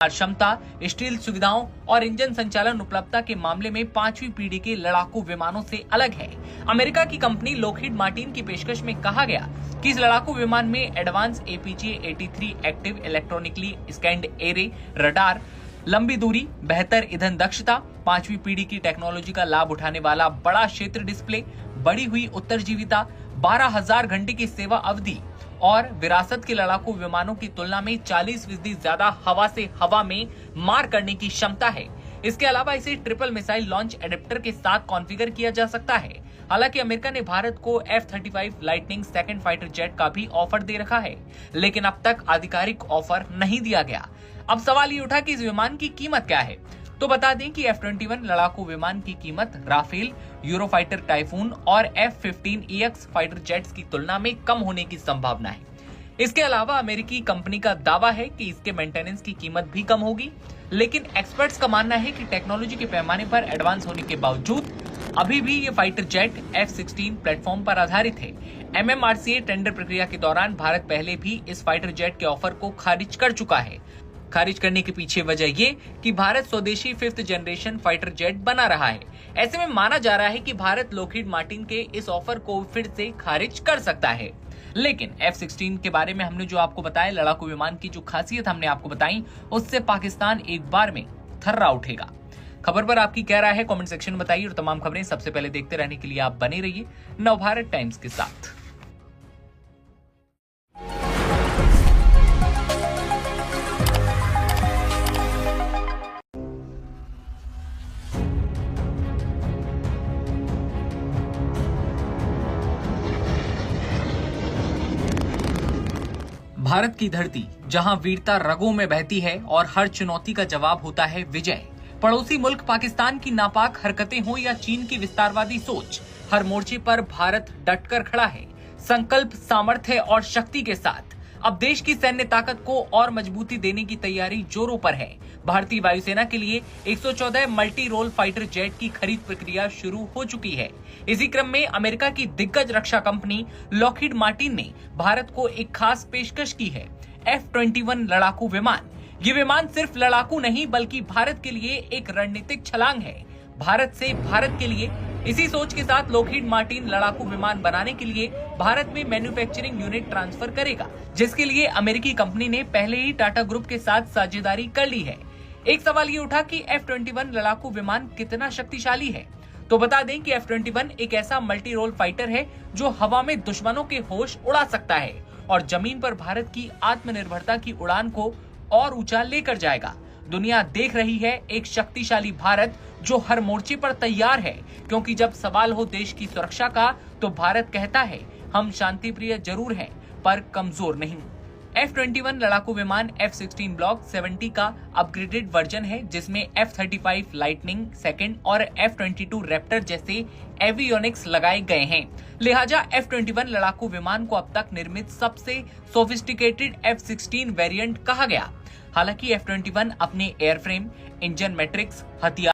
क्षमता, स्टील सुविधाओं और इंजन संचालन उपलब्धता के मामले में 5वीं पीढ़ी के लड़ाकू विमानों से अलग है। अमेरिका की कंपनी लॉकहीड मार्टिन की पेशकश में कहा गया कि इस लड़ाकू विमान में advance APJ-83 active electronically scanned array radar, लंबी दूरी, बेहतर ईंधन दक्षता, 5वीं पीढ़ी की टेक्नोलॉजी का लाभ उठाने वाला बड़ा क्षेत्र डिस्प्ले, बढ़ी हुई उत्तरजीविता, 12,000 घंटे की सेवा अवधि और विरासत के लड़ाकू विमानों की तुलना में 40% ज्यादा हवा से हवा में मार करने की क्षमता है। इसके अलावा इसे ट्रिपल मिसाइल लॉन्च एडेप्टर के साथ कॉन्फ़िगर किया जा सकता है। हालांकि अमेरिका ने भारत को F-35 lightning second fighter jet का भी ऑफर दे रखा है, लेकिन अब तक आधिकारिक ऑफर नहीं दिया गया। अब सवाल ये उठा कि इस विमान की कीमत क्या है। तो बता दें कि F-21 लड़ाकू विमान की कीमत राफेल, यूरोफाइटर टाइफून और F-15EX फाइटर जेट्स की तुलना में कम होने की संभावना है। इसके अलावा अमेरिकी कंपनी का दावा है कि इसके मेंटेनेंस की कीमत भी कम होगी, लेकिन एक्सपर्ट्स का मानना है कि टेक्नोलॉजी के पैमाने पर एडवांस होने के बावजूद अभी भी ये फाइटर जेट F-16 प्लेटफॉर्म पर आधारित है। MMRCA टेंडर प्रक्रिया के दौरान भारत पहले भी इस फाइटर जेट के ऑफर को खारिज कर चुका है। खारिज करने के पीछे वजह ये कि भारत स्वदेशी 5th जनरेशन फाइटर जेट बना रहा है। ऐसे में माना जा रहा है कि भारत लॉकहीड मार्टिन के इस ऑफर को फिर से खारिज कर सकता है। लेकिन F-16 के बारे में हमने जो आपको बताया, लड़ाकू विमान की जो खासियत हमने आपको बताई, उससे पाकिस्तान एक बार में थर्रा उठेगा। खबर पर आपकी क्या राय है, कमेंट सेक्शन में बताइए और तमाम खबरें सबसे पहले देखते रहने के लिए आप बने रहिए नवभारत टाइम्स के साथ। भारत की धरती जहां वीरता रगों में बहती है और हर चुनौती का जवाब होता है विजय। पड़ोसी मुल्क पाकिस्तान की नापाक हरकतें हो या चीन की विस्तारवादी सोच, हर मोर्चे पर भारत डटकर खड़ा है, संकल्प, सामर्थ्य और शक्ति के साथ। अब देश की सैन्य ताकत को और मजबूती देने की तैयारी जोरों पर है। भारतीय वायुसेना के लिए 114 मल्टी रोल फाइटर जेट की खरीद प्रक्रिया शुरू हो चुकी है। इसी क्रम में अमेरिका की दिग्गज रक्षा कंपनी लॉकहीड मार्टिन ने भारत को एक खास पेशकश की है, F-21 लड़ाकू विमान। ये विमान सिर्फ लड़ाकू नहीं बल्कि भारत के लिए एक रणनीतिक छलांग है। भारत से भारत के लिए, इसी सोच के साथ लॉकहीड मार्टिन लड़ाकू विमान बनाने के लिए भारत में मैन्युफैक्चरिंग यूनिट ट्रांसफर करेगा, जिसके लिए अमेरिकी कंपनी ने पहले ही टाटा ग्रुप के साथ साझेदारी कर ली है। एक सवाल ये उठा कि F-21 लड़ाकू विमान कितना शक्तिशाली है। तो बता दें कि F-21 एक ऐसा मल्टी रोल फाइटर है जो हवा में दुश्मनों के होश उड़ा सकता है और जमीन पर भारत की आत्मनिर्भरता की उड़ान को और ऊंचा लेकर जाएगा। दुनिया देख रही है एक शक्तिशाली भारत जो हर मोर्चे पर तैयार है, क्योंकि जब सवाल हो देश की सुरक्षा का तो भारत कहता है हम शांति प्रिय जरूर हैं पर कमजोर नहीं। F-21 लड़ाकू विमान F-16 ब्लॉक 70 का अपग्रेडेड वर्जन है, जिसमें F-35 लाइटनिंग सेकंड और F-22 रैप्टर जैसे एवियोनिक्स लगाए गए हैं। लिहाजा F-21 लड़ाकू विमान को अब तक निर्मित सबसे सोफिस्टिकेटेड F-16 वेरिएंट कहा गया। हालांकि F-21 अपने एयरफ्रेम, इंजन मैट्रिक्स, हथियार